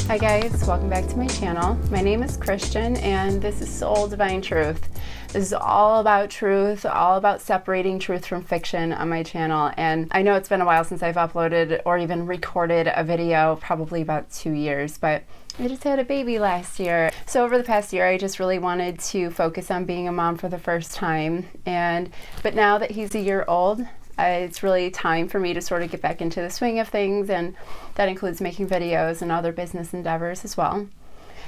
Hi guys, welcome back to my channel. My name is Christian and this is Soul Divine Truth. This is all about truth, all about separating truth from fiction on my channel. And I know it's been a while since I've uploaded or even recorded a video, probably about 2 years, but I just had a baby last year. So over the past year, I just really wanted to focus on being a mom for the first time. But now that he's a year old, it's really time for me to sort of get back into the swing of things, and that includes making videos and other business endeavors as well.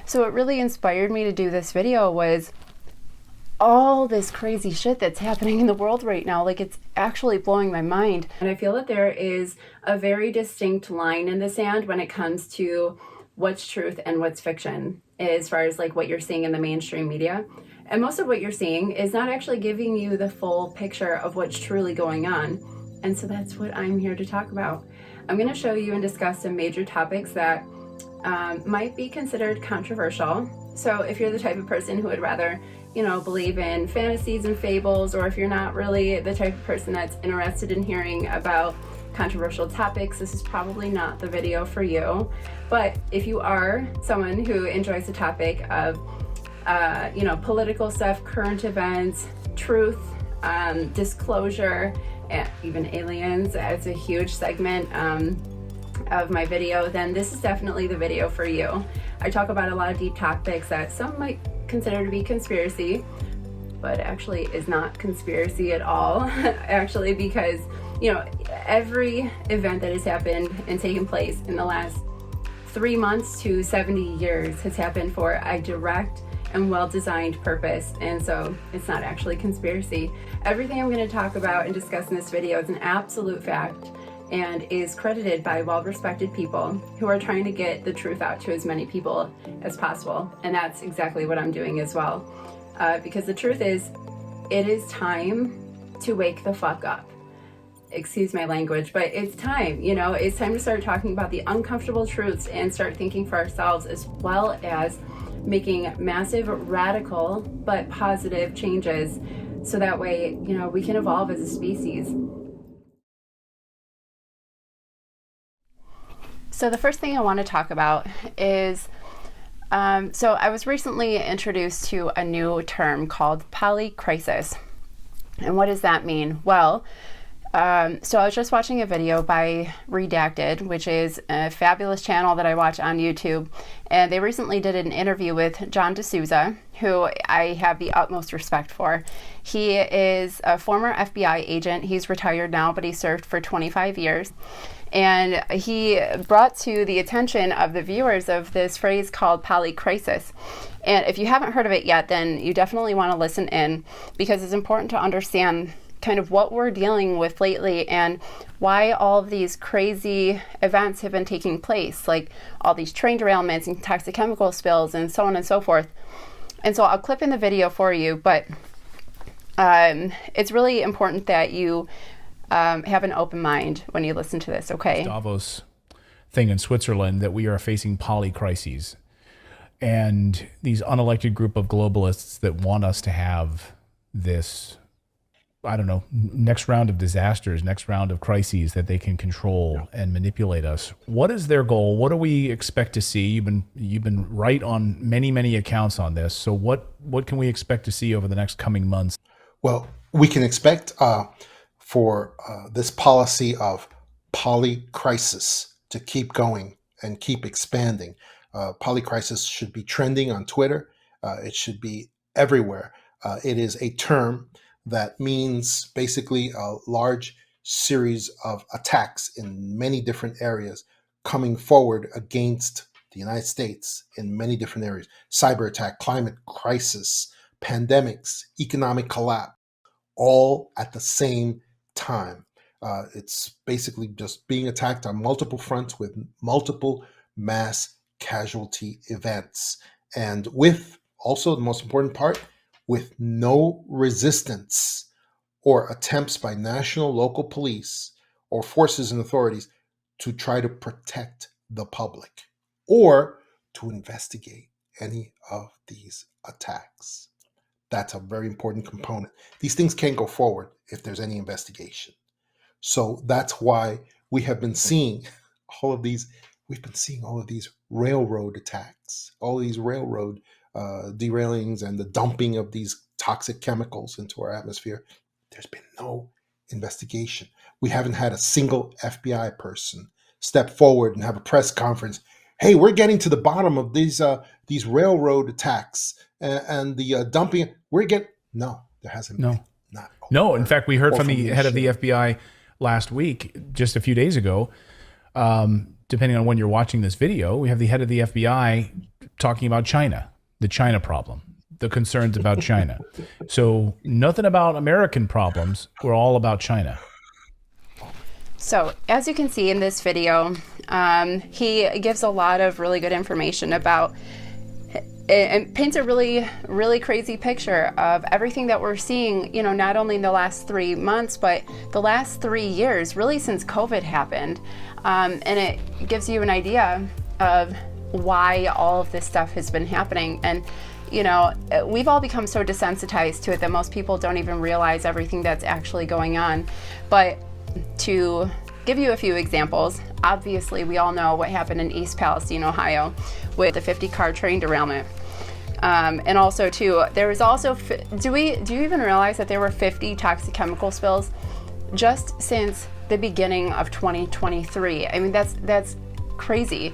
So what really inspired me to do this video was all this crazy shit that's happening in the world right now. Like, it's actually blowing my mind. And I feel that there is a very distinct line in the sand when it comes to what's truth and what's fiction, as far as like what you're seeing in the mainstream media. And most of what you're seeing is not actually giving you the full picture of what's truly going on. And so that's what I'm here to talk about. I'm going to show you and discuss some major topics that might be considered controversial. So if you're the type of person who would rather, believe in fantasies and fables, or if you're not really the type of person that's interested in hearing about controversial topics, this is probably not the video for you. But if you are someone who enjoys the topic of political stuff, current events, truth, disclosure, and even aliens, it's a huge segment of my video, then this is definitely the video for you. I talk about a lot of deep topics that some might consider to be conspiracy, but actually is not conspiracy at all. Actually, because every event that has happened and taken place in the last 3 months to 70 years has happened for a direct and well-designed purpose, and so it's not actually conspiracy. Everything I'm going to talk about and discuss in this video is an absolute fact and is credited by well-respected people who are trying to get the truth out to as many people as possible, and that's exactly what I'm doing as well. Because the truth is, it is time to wake the fuck up. Excuse my language, but it's time, it's time to start talking about the uncomfortable truths and start thinking for ourselves, as well as making massive, radical, but positive changes, so that way, we can evolve as a species. So the first thing I want to talk about is, so I was recently introduced to a new term called polycrisis. And what does that mean? Well, so I was just watching a video by Redacted, which is a fabulous channel that I watch on YouTube, and they recently did an interview with DeSouza, who I have the utmost respect for. He is a former FBI agent. He's retired now, but he served for 25 years. And he brought to the attention of the viewers of this phrase called polycrisis. And if you haven't heard of it yet, then you definitely want to listen in, because it's important to understand kind of what we're dealing with lately and why all of these crazy events have been taking place, like all these train derailments and toxic chemical spills and so on and so forth. And so I'll clip in the video for you, but it's really important that you have an open mind when you listen to this, okay? Davos thing in Switzerland, that we are facing polycrises, and these unelected group of globalists that want us to have this, I don't know, next round of disasters, next round of crises that they can control and manipulate us. What is their goal? What do we expect to see? You've been right on many accounts on this. So what can we expect to see over the next coming months? Well, we can expect for this policy of polycrisis to keep going and keep expanding. Polycrisis should be trending on Twitter. It should be everywhere. It is a term that means basically a large series of attacks in many different areas coming forward against the United States in many different areas. Cyber attack, climate crisis, pandemics, economic collapse, all at the same time. It's basically just being attacked on multiple fronts with multiple mass casualty events. And with also the most important part, with no resistance or attempts by national, local police or forces and authorities to try to protect the public or to investigate any of these attacks. That's a very important component. These things can't go forward if there's any investigation. So that's why we have been seeing all of these railroad attacks, all these railroad derailings and the dumping of these toxic chemicals into our atmosphere. There's been no investigation. We haven't had a single FBI person step forward and have a press conference. Hey, we're getting to the bottom of these railroad attacks and the dumping. No, there hasn't been. No. In fact, we heard from the head of the FBI last week, just a few days ago. Depending on when you're watching this video, we have the head of the FBI talking about China, the China problem, the concerns about China. So nothing about American problems. We're all about China. So as you can see in this video, he gives a lot of really good information about and paints a really, really crazy picture of everything that we're seeing, you know, not only in the last 3 months, but the last 3 years, really since COVID happened. And it gives you an idea of why all of this stuff has been happening. And, you know, we've all become so desensitized to it that most people don't even realize everything that's actually going on. But to give you a few examples, obviously we all know what happened in East Palestine, Ohio, with the 50-car train derailment. And also too, there was also, do you even realize that there were 50 toxic chemical spills just since the beginning of 2023? I mean, that's crazy.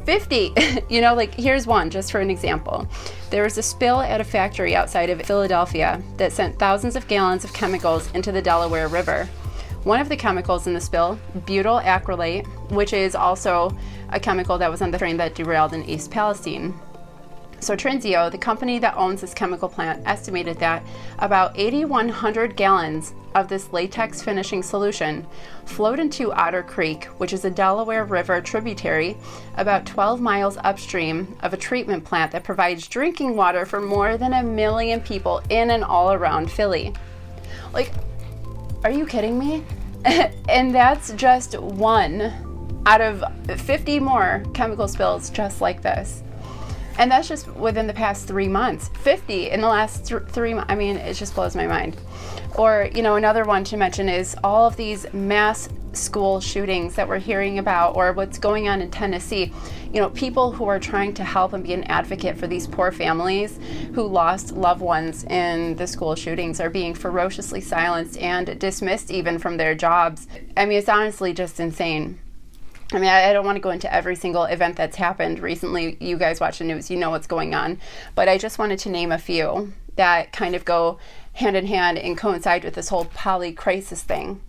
50, you know, like here's one just for an example. There was a spill at a factory outside of Philadelphia that sent thousands of gallons of chemicals into the Delaware River. One of the chemicals in the spill, butyl acrylate, which is also a chemical that was on the train that derailed in East Palestine. So Trinseo, the company that owns this chemical plant, estimated that about 8,100 gallons of this latex finishing solution flowed into Otter Creek, which is a Delaware River tributary about 12 miles upstream of a treatment plant that provides drinking water for more than 1 million people in and all around Philly. Like, are you kidding me? And that's just one out of 50 more chemical spills just like this. And that's just within the past 3 months. 50 in the last 3 months. I mean, it just blows my mind. Or, you know, another one to mention is all of these mass school shootings that we're hearing about, or what's going on in Tennessee. You know, people who are trying to help and be an advocate for these poor families who lost loved ones in the school shootings are being ferociously silenced and dismissed even from their jobs. I mean, it's honestly just insane. I mean, I don't want to go into every single event that's happened recently. You guys watch the news, you know what's going on. But I just wanted to name a few that kind of go hand in hand and coincide with this whole polycrisis thing.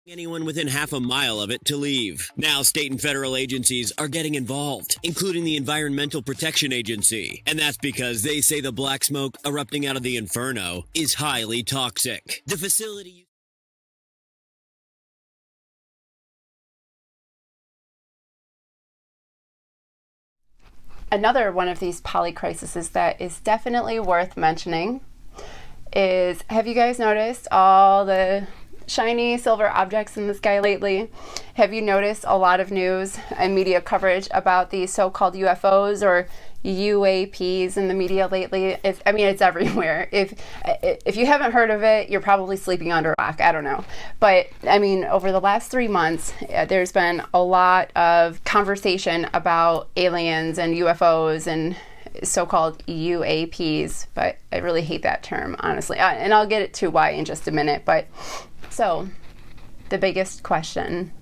Anyone within half a mile of it to leave. Now state and federal agencies are getting involved, including the Environmental Protection Agency. And that's because they say the black smoke erupting out of the inferno is highly toxic. The facility... Another one of these polycrises that is definitely worth mentioning is, have you guys noticed all the shiny silver objects in the sky lately? Have you noticed a lot of news and media coverage about these so-called UFOs or UAPs in the media lately? It's everywhere. If you haven't heard of it, you're probably sleeping under a rock. I don't know. But I mean, over the last 3 months, there's been a lot of conversation about aliens and UFOs and so-called UAPs, but I really hate that term, honestly. And I'll get to why in just a minute. But so, the biggest question,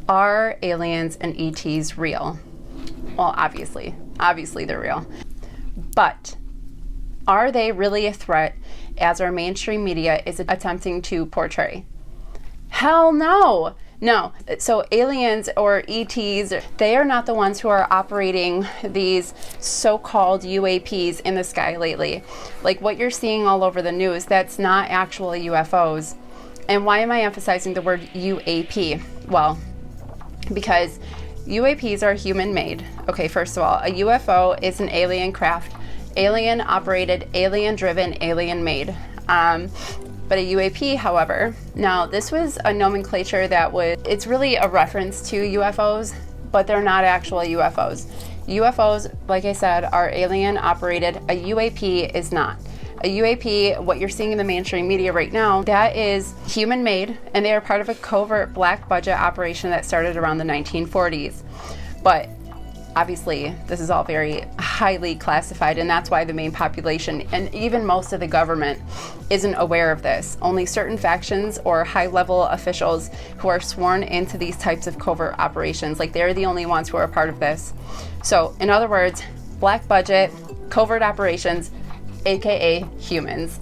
are aliens and ETs real? Well, obviously they're real. But are they really a threat as our mainstream media is attempting to portray? Hell no! No. So aliens or ETs, they are not the ones who are operating these so-called UAPs in the sky lately. Like what you're seeing all over the news, that's not actually UFOs. And why am I emphasizing the word UAP? Well, because UAPs are human-made. Okay, first of all, a UFO is an alien craft, alien-operated, alien-driven, alien-made. But a UAP, however, now this was a nomenclature it's really a reference to UFOs, but they're not actual UFOs. UFOs, like I said, are alien operated. A UAP is not. A UAP, what you're seeing in the mainstream media right now, that is human made, and they are part of a covert black budget operation that started around the 1940s. But obviously, this is all very highly classified, and that's why the main population and even most of the government isn't aware of this. Only certain factions or high-level officials who are sworn into these types of covert operations, like they're the only ones who are a part of this. So, in other words, black budget, covert operations, aka humans.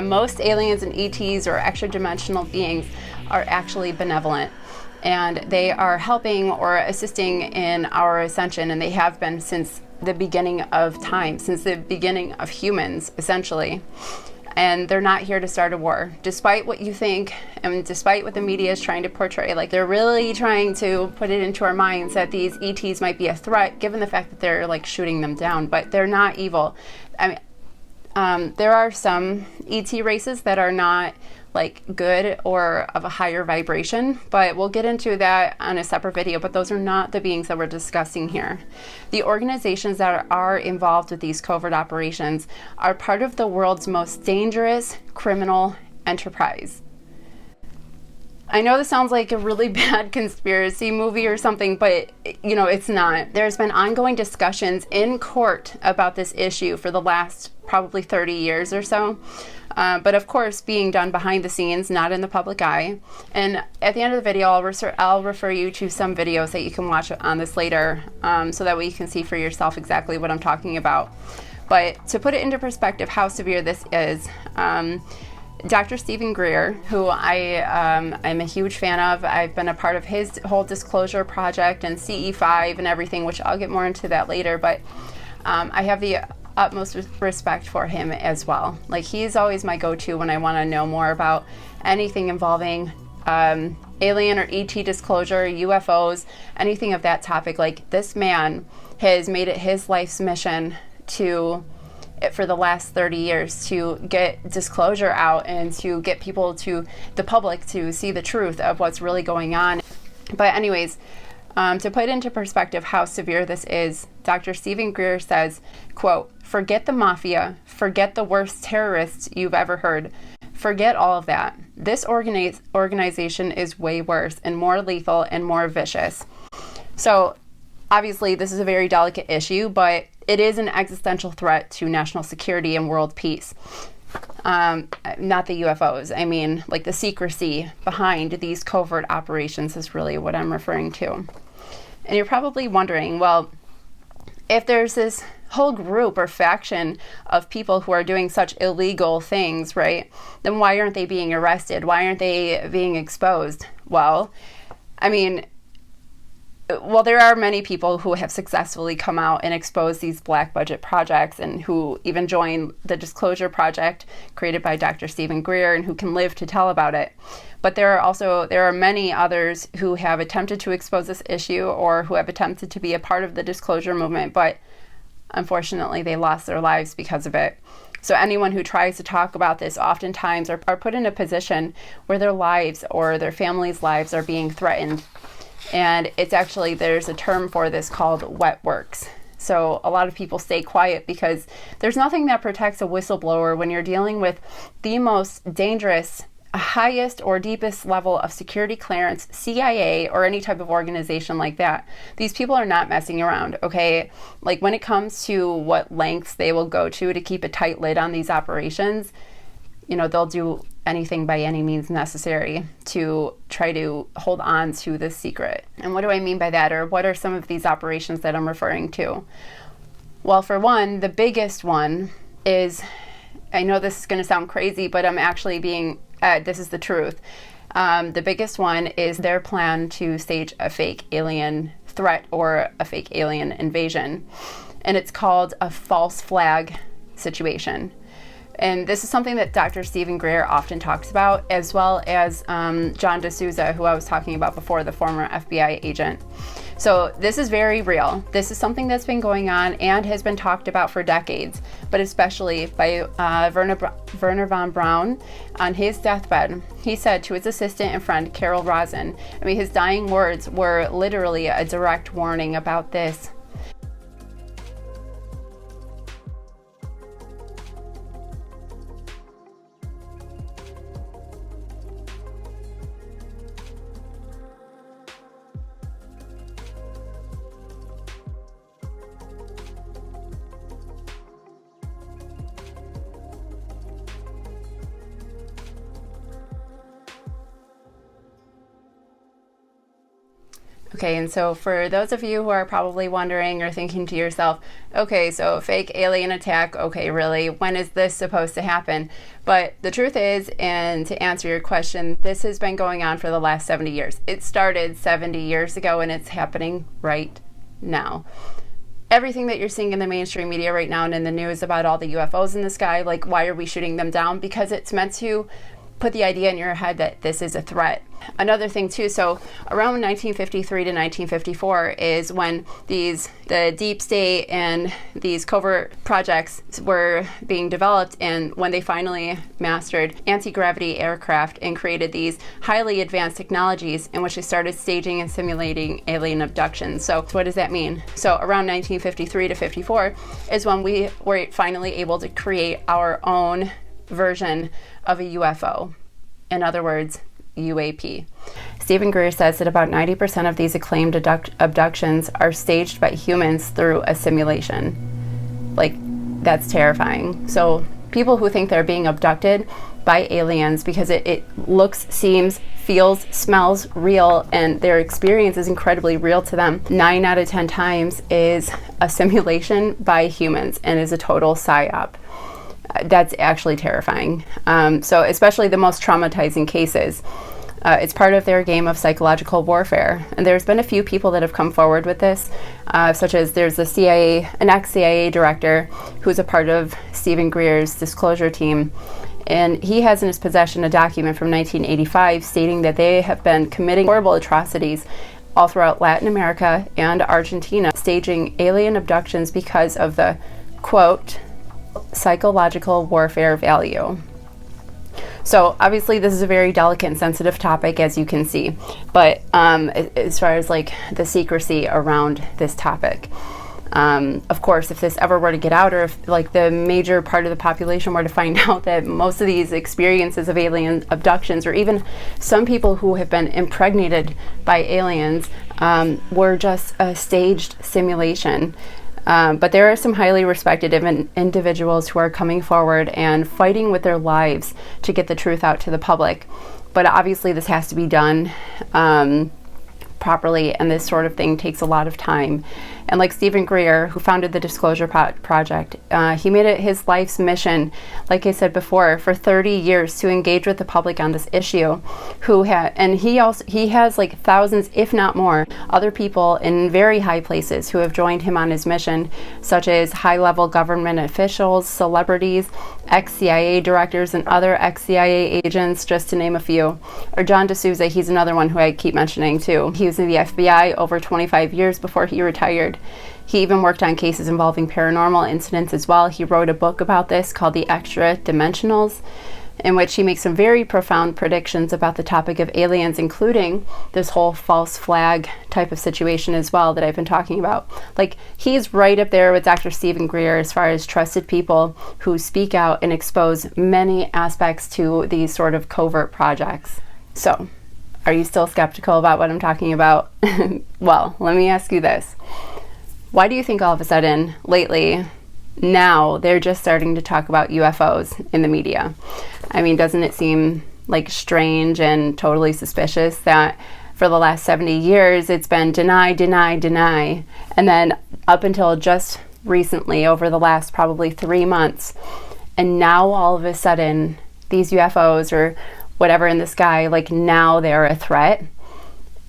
Most aliens and ETs or extra-dimensional beings are actually benevolent, and they are helping or assisting in our ascension, and they have been since the beginning of time, since the beginning of humans, essentially. And they're not here to start a war, despite what you think and despite what the media is trying to portray. Like, they're really trying to put it into our minds that these ETs might be a threat, given the fact that they're like shooting them down, but they're not evil. I mean, there are some ET races that are not like good or of a higher vibration, but we'll get into that on a separate video, but those are not the beings that we're discussing here. The organizations that are involved with these covert operations are part of the world's most dangerous criminal enterprise. I know this sounds like a really bad conspiracy movie or something, but you know, it's not. There's been ongoing discussions in court about this issue for the last probably 30 years or so. But of course, being done behind the scenes, not in the public eye. And at the end of the video, I'll refer you to some videos that you can watch on this later, so that way you can see for yourself exactly what I'm talking about. But to put it into perspective how severe this is, Dr. Steven Greer, who I'm a huge fan of. I've been a part of his whole DISCLOSURE project and CE5 and everything, which I'll get more into that later, but I have the utmost respect for him as well. Like, he's always my go-to when I want to know more about anything involving alien or ET disclosure, UFOs, anything of that topic. Like, this man has made it his life's mission for the last 30 years to get disclosure out and to get people to the public to see the truth of what's really going on. But anyways, to put into perspective how severe this is, Dr. Steven Greer says, quote, "Forget the mafia, forget the worst terrorists you've ever heard. Forget all of that. This organization is way worse and more lethal and more vicious." So obviously this is a very delicate issue, but it is an existential threat to national security and world peace. Not the UFOs. I mean, like, the secrecy behind these covert operations is really what I'm referring to. And you're probably wondering, well, if there's this whole group or faction of people who are doing such illegal things, right, then why aren't they being arrested? Why aren't they being exposed? Well, I mean, there are many people who have successfully come out and exposed these black budget projects and who even joined the DISCLOSURE Project created by Dr. Steven Greer and who can live to tell about it. But there are many others who have attempted to expose this issue or who have attempted to be a part of the disclosure movement, but unfortunately they lost their lives because of it. So anyone who tries to talk about this oftentimes are put in a position where their lives or their family's lives are being threatened. And it's actually, there's a term for this called wet works. So a lot of people stay quiet because there's nothing that protects a whistleblower when you're dealing with the most dangerous, highest or deepest level of security clearance, CIA, or any type of organization like that. These people are not messing around, okay? Like, when it comes to what lengths they will go to keep a tight lid on these operations, you know, they'll do anything by any means necessary to try to hold on to this secret. And what do I mean by that, or what are some of these operations that I'm referring to? Well, for one, the biggest one is, I know this is going to sound crazy, but I'm actually this is the truth. The biggest one is their plan to stage a fake alien threat or a fake alien invasion. And it's called a false flag situation. And this is something that Dr. Steven Greer often talks about, as well as John DeSouza, who I was talking about before, the former FBI agent. So this is very real. This is something that's been going on and has been talked about for decades, but especially by Werner von Braun on his deathbed. He said to his assistant and friend, Carol Rosen, I mean, his dying words were literally a direct warning about this. Okay, and so for those of you who are probably wondering or thinking to yourself, okay, so fake alien attack, okay, really, when is this supposed to happen? But the truth is, and to answer your question, this has been going on for the last 70 years. It started 70 years ago and it's happening right now. Everything that you're seeing in the mainstream media right now and in the news about all the UFOs in the sky, like, why are we shooting them down? Because it's meant to put the idea in your head that this is a threat. Another thing too, so around 1953 to 1954 is when the deep state and these covert projects were being developed, and when they finally mastered anti-gravity aircraft and created these highly advanced technologies in which they started staging and simulating alien abductions. So what does that mean? So around 1953 to 54 is when we were finally able to create our own version of a UFO. In other words, UAP. Steven Greer says that about 90% of these acclaimed abductions are staged by humans through a simulation. Like, that's terrifying. So people who think they're being abducted by aliens because it looks, seems, feels, smells real, and their experience is incredibly real to them, 9 out of 10 times is a simulation by humans and is a total psyop. That's actually terrifying. So especially the most traumatizing cases. It's part of their game of psychological warfare. And there's been a few people that have come forward with this, such as there's a CIA, an ex-CIA director who's a part of Steven Greer's disclosure team. And he has in his possession a document from 1985 stating that they have been committing horrible atrocities all throughout Latin America and Argentina, staging alien abductions because of the, quote, psychological warfare value. So obviously this is a very delicate and sensitive topic, as you can see, but as far as like the secrecy around this topic, of course, if this ever were to get out, or if like the major part of the population were to find out that most of these experiences of alien abductions, or even some people who have been impregnated by aliens, were just a staged simulation. But there are some highly respected individuals who are coming forward and fighting with their lives to get the truth out to the public. But obviously this has to be done properly, and this sort of thing takes a lot of time. And like Steven Greer, who founded the Disclosure Project, he made it his life's mission, like I said before, for 30 years to engage with the public on this issue. And he has like thousands, if not more, other people in very high places who have joined him on his mission, such as high-level government officials, celebrities, ex-CIA directors, and other ex-CIA agents, just to name a few. Or John DeSouza, he's another one who I keep mentioning too. He was in the FBI over 25 years before he retired. He even worked on cases involving paranormal incidents as well. He wrote a book about this called The Extra Dimensionals, in which he makes some very profound predictions about the topic of aliens, including this whole false flag type of situation as well that I've been talking about. Like, he's right up there with Dr. Steven Greer as far as trusted people who speak out and expose many aspects to these sort of covert projects. So, are you still skeptical about what I'm talking about? Well, let me ask you this. Why do you think all of a sudden, lately, now, they're just starting to talk about UFOs in the media? I mean, doesn't it seem like strange and totally suspicious that for the last 70 years, it's been deny, deny, deny, and then up until just recently, over the last probably 3 months, and now all of a sudden, these UFOs or whatever in the sky, like now they're a threat?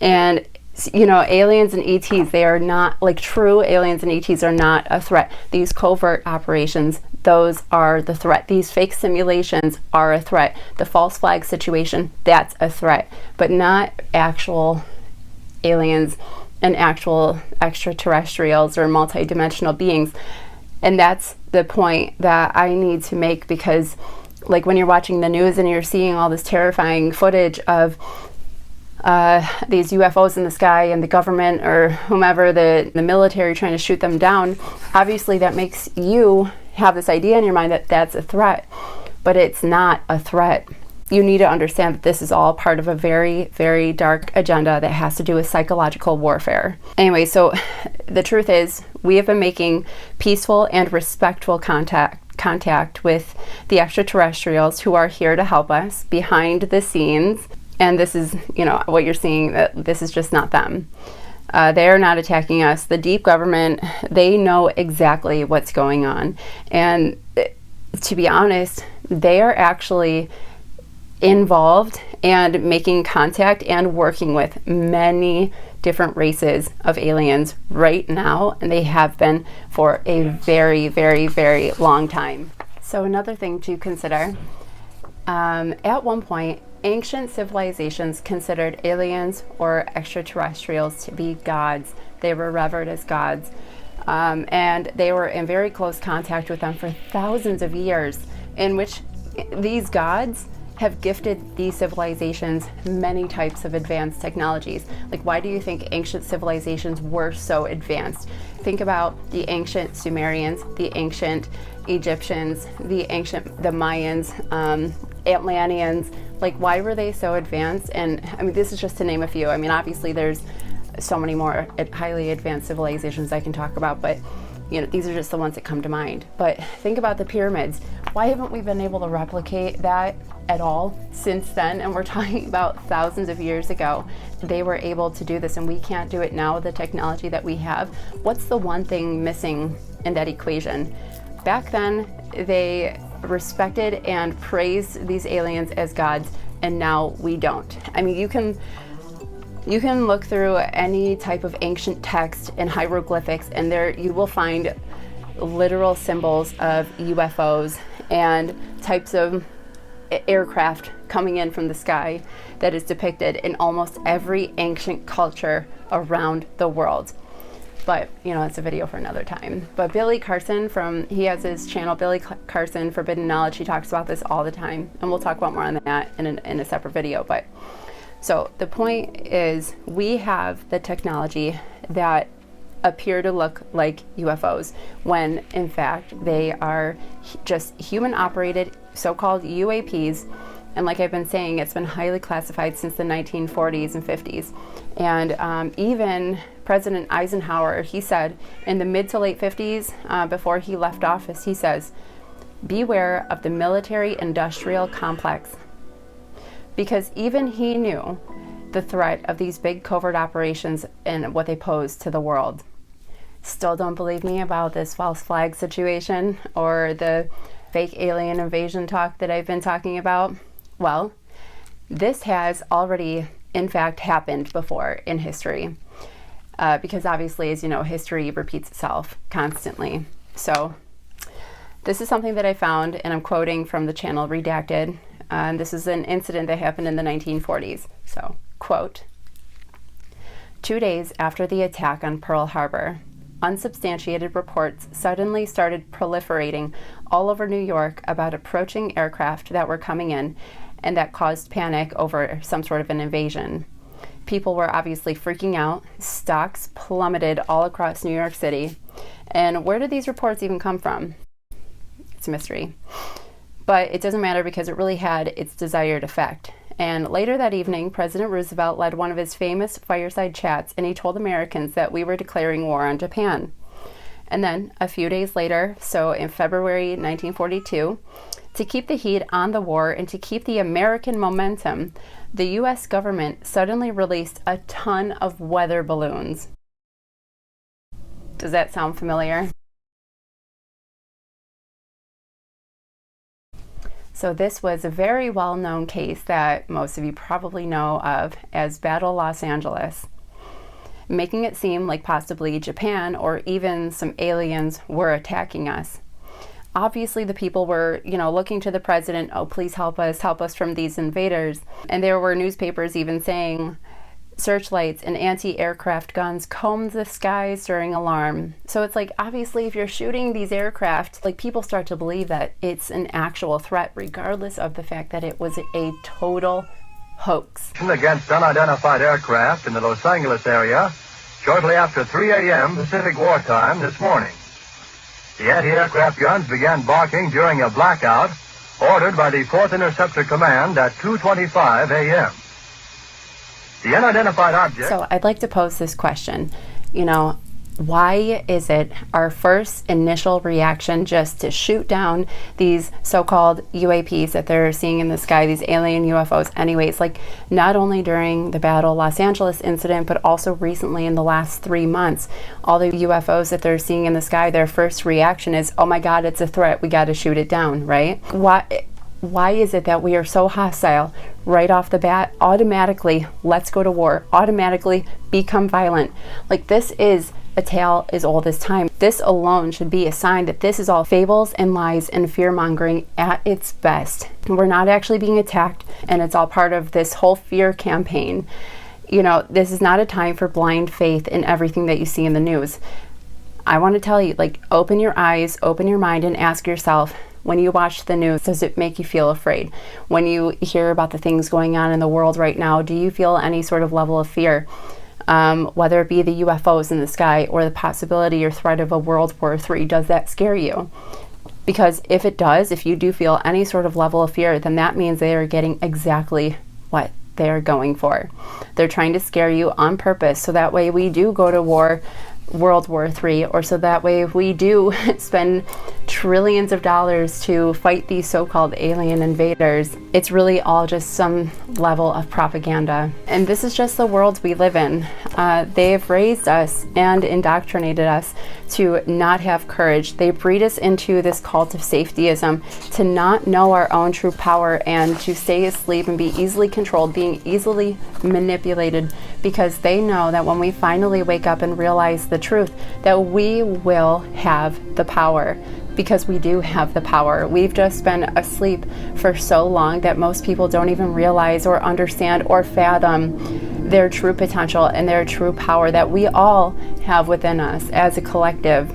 And you know, aliens and ETs, they are not, like true aliens and ETs are not a threat. These covert operations, those are the threat. These fake simulations are a threat. The false flag situation, that's a threat. But not actual aliens and actual extraterrestrials or multidimensional beings. And that's the point that I need to make, because like when you're watching the news and you're seeing all this terrifying footage of these UFOs in the sky and the government or whomever, the military trying to shoot them down, obviously that makes you have this idea in your mind that that's a threat, but it's not a threat. You need to understand that this is all part of a very, very dark agenda that has to do with psychological warfare. Anyway, so the truth is we have been making peaceful and respectful contact with the extraterrestrials who are here to help us behind the scenes. And this is, you know, what you're seeing, that this is just not them. They are not attacking us. The deep government, they know exactly what's going on. And to be honest, they are actually involved and making contact and working with many different races of aliens right now, and they have been for a very, very, very long time. So another thing to consider, at one point, ancient civilizations considered aliens or extraterrestrials to be gods. They were revered as gods, and they were in very close contact with them for thousands of years, in which these gods have gifted these civilizations many types of advanced technologies. Like, why do you think ancient civilizations were so advanced? Think about the ancient Sumerians, the ancient Egyptians, the Mayans, Atlanteans. Like, why were they so advanced? And I mean, this is just to name a few. I mean, obviously there's so many more highly advanced civilizations I can talk about, but you know, these are just the ones that come to mind. But think about the pyramids. Why haven't we been able to replicate that at all since then? And we're talking about thousands of years ago. They were able to do this, and we can't do it now with the technology that we have. What's the one thing missing in that equation? Back then, they respected and praised these aliens as gods, and now we don't. I mean, you can look through any type of ancient text and hieroglyphics, and there you will find literal symbols of UFOs and types of aircraft coming in from the sky that is depicted in almost every ancient culture around the world. But, you know, it's a video for another time. But Billy Carson, he has his channel, Billy Carson Forbidden Knowledge. He talks about this all the time, and we'll talk about more on that in a separate video. But so the point is, we have the technology that appear to look like UFOs when in fact they are just human operated so-called UAPs. And like I've been saying, it's been highly classified since the 1940s and 50s. And even President Eisenhower, he said in the mid to late 50s, before he left office, he says, beware of the military-industrial complex. Because even he knew the threat of these big covert operations and what they pose to the world. Still don't believe me about this false flag situation or the fake alien invasion talk that I've been talking about? Well, this has already, in fact, happened before in history. Because obviously, as you know, history repeats itself constantly. So this is something that I found, and I'm quoting from the channel Redacted. This is an incident that happened in the 1940s. So, quote, 2 days after the attack on Pearl Harbor, unsubstantiated reports suddenly started proliferating all over New York about approaching aircraft that were coming in and that caused panic over some sort of an invasion. People were obviously freaking out. Stocks plummeted all across New York City. And where did these reports even come from? It's a mystery. But it doesn't matter because it really had its desired effect. And later that evening, President Roosevelt led one of his famous fireside chats, and he told Americans that we were declaring war on Japan. And then a few days later, so in February 1942, to keep the heat on the war and to keep the American momentum, the U.S. government suddenly released a ton of weather balloons. Does that sound familiar? So this was a very well-known case that most of you probably know of as Battle Los Angeles, making it seem like possibly Japan or even some aliens were attacking us. Obviously the people were, looking to the president, oh, please help us from these invaders. And there were newspapers even saying, Searchlights and anti-aircraft guns combed the skies during alarm. So it's like, obviously, if you're shooting these aircraft, like, people start to believe that it's an actual threat, regardless of the fact that it was a total hoax. Against unidentified aircraft in the Los Angeles area shortly after 3 a.m. Pacific wartime this morning. The anti-aircraft guns began barking during a blackout ordered by the 4th Interceptor Command at 2:25 a.m. The unidentified object... So I'd like to pose this question. You know, why is it our first initial reaction just to shoot down these so-called UAPs that they're seeing in the sky, these alien UFOs anyways? Like, not only during the Battle Los Angeles incident, but also recently in the last 3 months, all the UFOs that they're seeing in the sky, their first reaction is, oh my God, it's a threat, we got to shoot it down, right? Why is it that we are so hostile right off the bat? Automatically, let's go to war. Automatically become violent. Like, this is a tale as old as time. This alone should be a sign that this is all fables and lies and fear-mongering at its best. We're not actually being attacked, and it's all part of this whole fear campaign. You know, this is not a time for blind faith in everything that you see in the news. I want to tell you, like, open your eyes, open your mind, and ask yourself, when you watch the news, does it make you feel afraid? When you hear about the things going on in the world right now, do you feel any sort of level of fear? Whether it be the UFOs in the sky or the possibility or threat of a World War III, does that scare you? Because if it does, if you do feel any sort of level of fear, then that means they are getting exactly what they are going for. They're trying to scare you on purpose, so that way we do go to war, World War III, or so that way if we do spend trillions of dollars to fight these so-called alien invaders, it's really all just some level of propaganda. And this is just the world we live in. They've raised us and indoctrinated us to not have courage. They breed us into this cult of safetyism, to not know our own true power and to stay asleep and be easily controlled, being easily manipulated, because they know that when we finally wake up and realize the truth, that we will have the power, because we do have the power. We've just been asleep for so long that most people don't even realize or understand or fathom their true potential and their true power that we all have within us as a collective.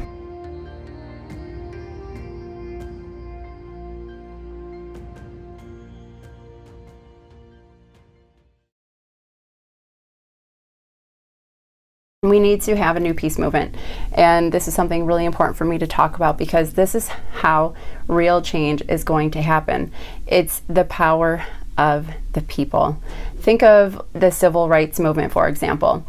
We need to have a new peace movement, and this is something really important for me to talk about, because this is how real change is going to happen. It's the power of the people. Think of the civil rights movement, for example.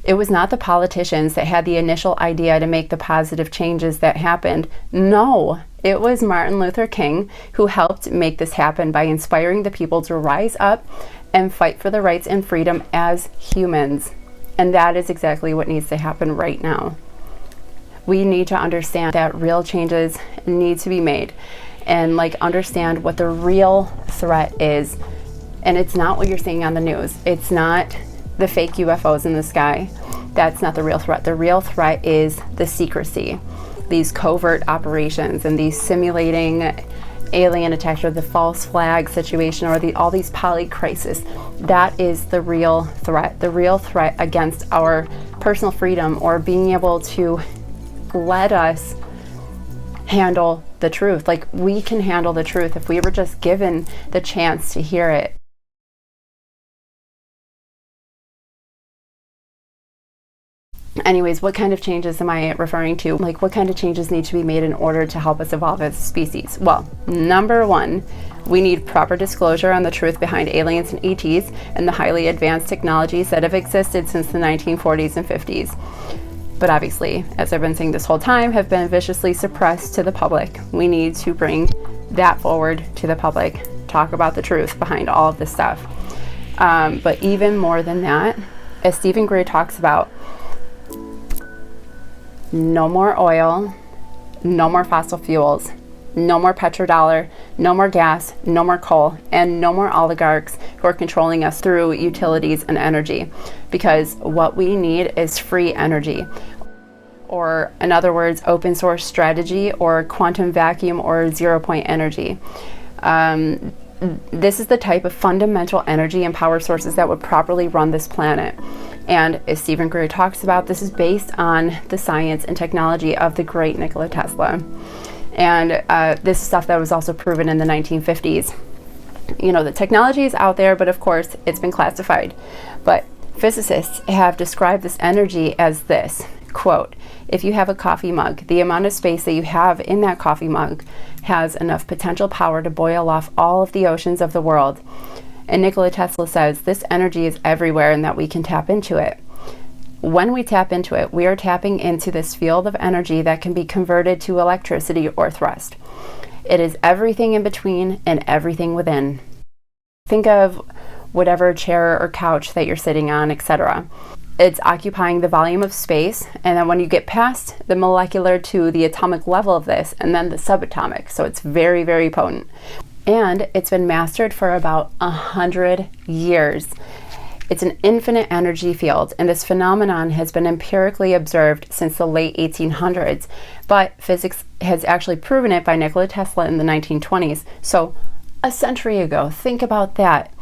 It was not the politicians that had the initial idea to make the positive changes that happened. No, it was Martin Luther King who helped make this happen by inspiring the people to rise up and fight for the rights and freedom as humans. And that is exactly what needs to happen right now. We need to understand that real changes need to be made, and understand what the real threat is. And it's not what you're seeing on the news. It's not the fake UFOs in the sky. That's not the real threat. The real threat is the secrecy, these covert operations and these simulating alien attacks, or the false flag situation, or all these polycrisis. That is the real threat. The real threat against our personal freedom, or being able to let us handle the truth. Like, we can handle the truth if we were just given the chance to hear it. Anyways, what kind of changes am I referring to? What kind of changes need to be made in order to help us evolve as a species? Well, number one, we need proper disclosure on the truth behind aliens and ETs and the highly advanced technologies that have existed since the 1940s and 50s. But obviously, as I've been saying this whole time, have been viciously suppressed to the public. We need to bring that forward to the public, talk about the truth behind all of this stuff. But even more than that, as Steven Greer talks about, no more oil, no more fossil fuels, no more petrodollar, no more gas, no more coal, and no more oligarchs who are controlling us through utilities and energy. Because what we need is free energy, or in other words, open source strategy, or quantum vacuum, or 0 point energy. this is the type of fundamental energy and power sources that would properly run this planet. And as Steven Greer talks about, this is based on the science and technology of the great Nikola Tesla. And this is stuff that was also proven in the 1950s. You know, the technology is out there, but of course it's been classified. But physicists have described this energy as this, quote, if you have a coffee mug, the amount of space that you have in that coffee mug has enough potential power to boil off all of the oceans of the world. And Nikola Tesla says this energy is everywhere and that we can tap into it. When we tap into it, we are tapping into this field of energy that can be converted to electricity or thrust. It is everything in between and everything within. Think of whatever chair or couch that you're sitting on, etc. It's occupying the volume of space, and then when you get past the molecular to the atomic level of this, and then the subatomic, so it's very, very potent. And it's been mastered for about 100 years. It's an infinite energy field, and this phenomenon has been empirically observed since the late 1800s, but physics has actually proven it by Nikola Tesla in the 1920s. So a century ago, think about that.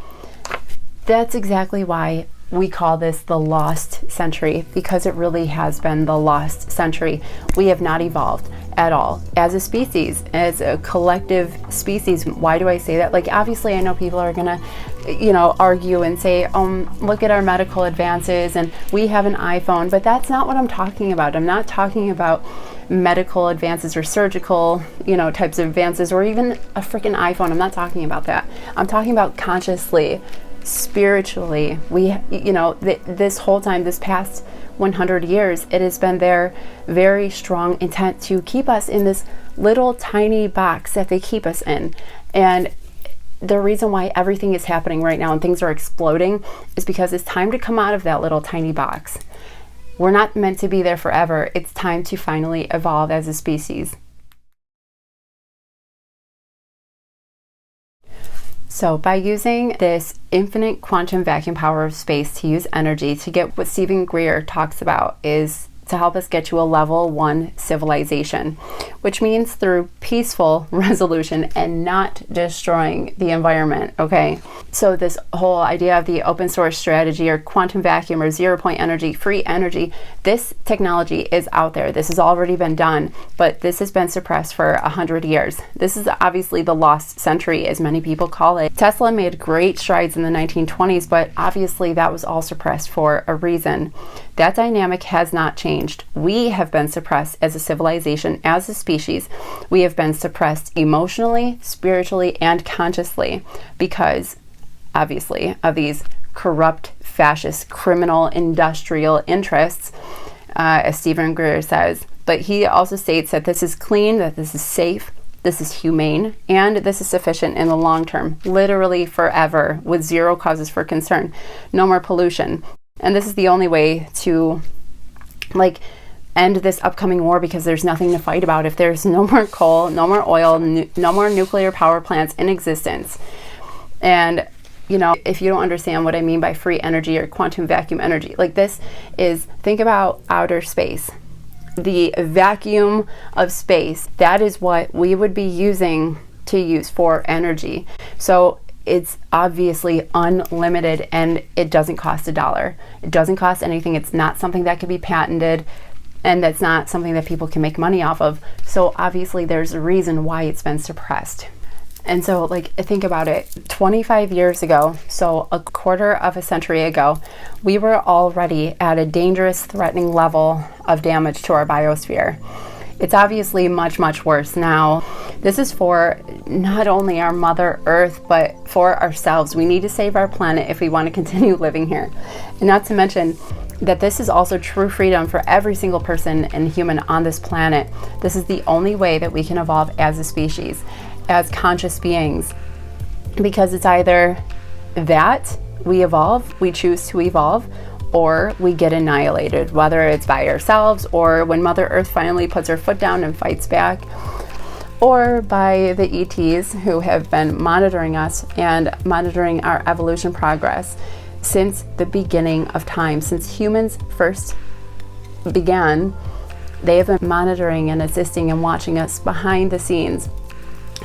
That's exactly why we call this the lost century, because it really has been the lost century. We have not evolved at all as a species, as a collective species. Why do I say that? Like, obviously I know people are gonna, you know, argue and say, look at our medical advances and we have an iPhone, but that's not what I'm talking about. I'm not talking about medical advances or surgical, you know, types of advances, or even a freaking iPhone. I'm not talking about that. I'm talking about consciously, spiritually. We, you know, this whole time, this past 100 years, it has been their very strong intent to keep us in this little tiny box that they keep us in. And the reason why everything is happening right now and things are exploding is because it's time to come out of that little tiny box. We're not meant to be there forever. It's time to finally evolve as a species. So by using this infinite quantum vacuum power of space to use energy to get what Steven Greer talks about is to help us get to a level 1 civilization, which means through peaceful resolution and not destroying the environment, okay? So this whole idea of the open source strategy or quantum vacuum or 0 point energy, free energy, this technology is out there. This has already been done, but this has been suppressed for 100 years. This is obviously the lost century, as many people call it. Tesla made great strides in the 1920s, but obviously that was all suppressed for a reason. That dynamic has not changed. We have been suppressed as a civilization, as a species. We have been suppressed emotionally, spiritually, and consciously because, obviously, of these corrupt, fascist, criminal, industrial interests, as Steven Greer says. But he also states that this is clean, that this is safe, this is humane, and this is sufficient in the long term, literally forever, with 0 causes for concern. No more pollution. And this is the only way to, like, end this upcoming war, because there's nothing to fight about if there's no more coal, no more oil, no more nuclear power plants in existence. And, you know, if you don't understand what I mean by free energy or quantum vacuum energy, like, this is, think about outer space. The vacuum of space, that is what we would be using to use for energy. So it's obviously unlimited, and it doesn't cost $1. It doesn't cost anything. It's not something that can be patented, and that's not something that people can make money off of. So obviously there's a reason why it's been suppressed. And so, like, think about it. 25 years ago, so a quarter of a century ago, we were already at a dangerous, threatening level of damage to our biosphere. It's obviously much, much worse now. This is for not only our Mother Earth, but for ourselves. We need to save our planet if we want to continue living here. And not to mention that this is also true freedom for every single person and human on this planet. This is the only way that we can evolve as a species, as conscious beings, because it's either that we evolve, we choose to evolve, or we get annihilated, whether it's by ourselves or when Mother Earth finally puts her foot down and fights back, or by the ETs who have been monitoring us and monitoring our evolution progress since the beginning of time. Since humans first began, they have been monitoring and assisting and watching us behind the scenes.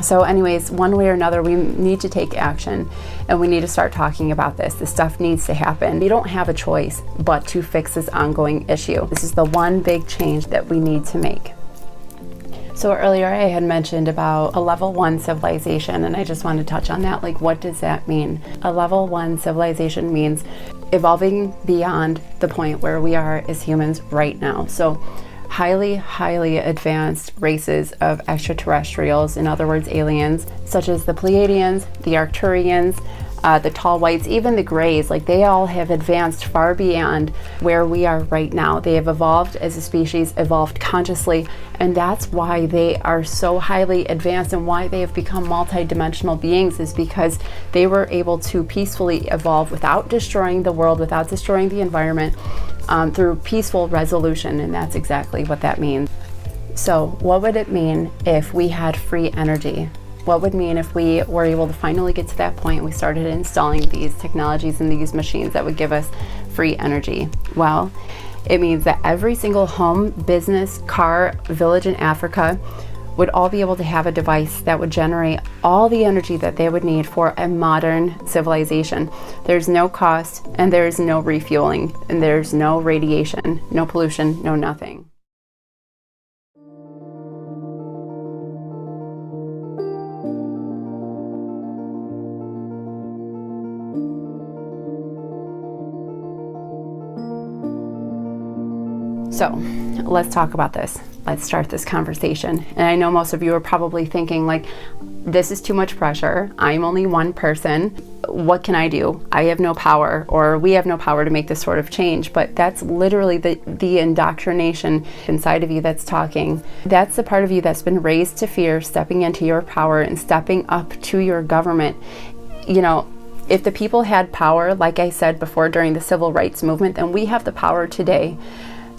So anyways, one way or another, we need to take action and we need to start talking about this. This stuff needs to happen. You don't have a choice but to fix this ongoing issue. This is the one big change that we need to make. So earlier I had mentioned about a level 1 civilization, and I just want to touch on that. Like, what does that mean? A level 1 civilization means evolving beyond the point where we are as humans right now. So highly advanced races of extraterrestrials, in other words aliens, such as the Pleiadians, the Arcturians, the tall whites, even the grays. Like, they all have advanced far beyond where we are right now. They have evolved as a species, evolved consciously, and that's why they are so highly advanced and why they have become multi-dimensional beings, is because they were able to peacefully evolve without destroying the world, without destroying the environment, through peaceful resolution, and that's exactly what that means. So what would it mean if we had free energy? What would it mean if we were able to finally get to that point and we started installing these technologies and these machines that would give us free energy? Well, it means that every single home, business, car, village in Africa would all be able to have a device that would generate all the energy that they would need for a modern civilization. There's no cost, and there's no refueling, and there's no radiation, no pollution, no nothing. So let's talk about this. Let's start this conversation. And I know most of you are probably thinking, like, this is too much pressure. I'm only one person. What can I do? I have no power, or we have no power to make this sort of change. But that's literally the indoctrination inside of you that's talking. That's the part of you that's been raised to fear, stepping into your power and stepping up to your government. You know, if the people had power, like I said before, during the civil rights movement, then we have the power today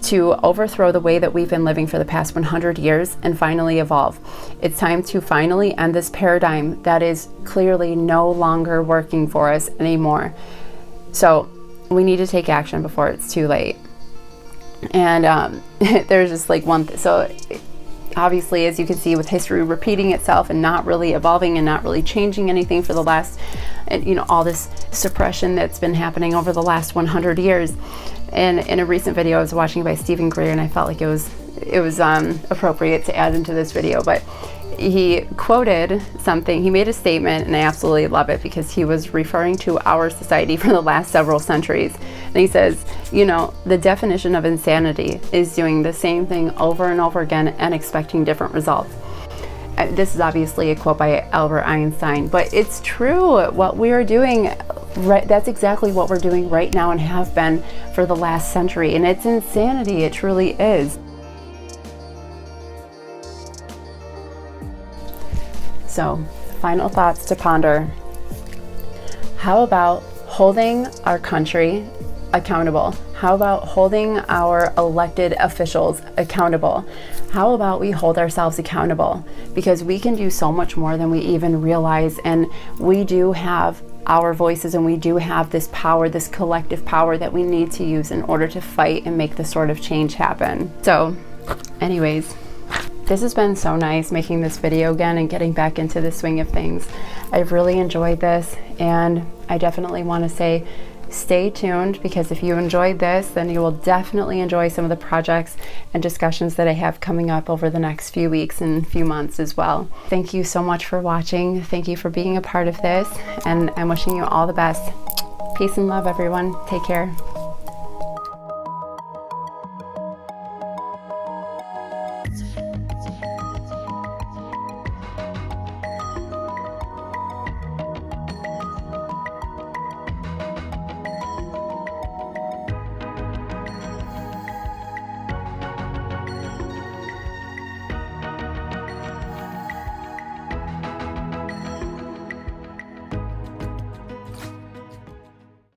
to overthrow the way that we've been living for the past 100 years and finally evolve. It's time to finally end this paradigm that is clearly no longer working for us anymore. So we need to take action before it's too late. And there's just like so obviously, as you can see, with history repeating itself and not really evolving and not really changing anything for the last, all this suppression that's been happening over the last 100 years. And in a recent video I was watching by Steven Greer, and I felt like it was appropriate to add into this video, but he quoted something, he made a statement, and I absolutely love it because he was referring to our society for the last several centuries. And he says, the definition of insanity is doing the same thing over and over again and expecting different results. This is obviously a quote by Albert Einstein, but it's true. What we are doing, that's exactly what we're doing right now and have been for the last century, and it's insanity. It truly is. So, final thoughts to ponder. How about holding our country accountable? How about holding our elected officials accountable? How about we hold ourselves accountable? Because we can do so much more than we even realize, and we do have our voices, and we do have this power, this collective power that we need to use in order to fight and make this sort of change happen. So anyways, this has been so nice making this video again and getting back into the swing of things. I've really enjoyed this, and I definitely want to say stay tuned, because if you enjoyed this, then you will definitely enjoy some of the projects and discussions that I have coming up over the next few weeks and few months as well. Thank you so much for watching. Thank you for being a part of this, and I'm wishing you all the best. Peace and love, everyone. Take care.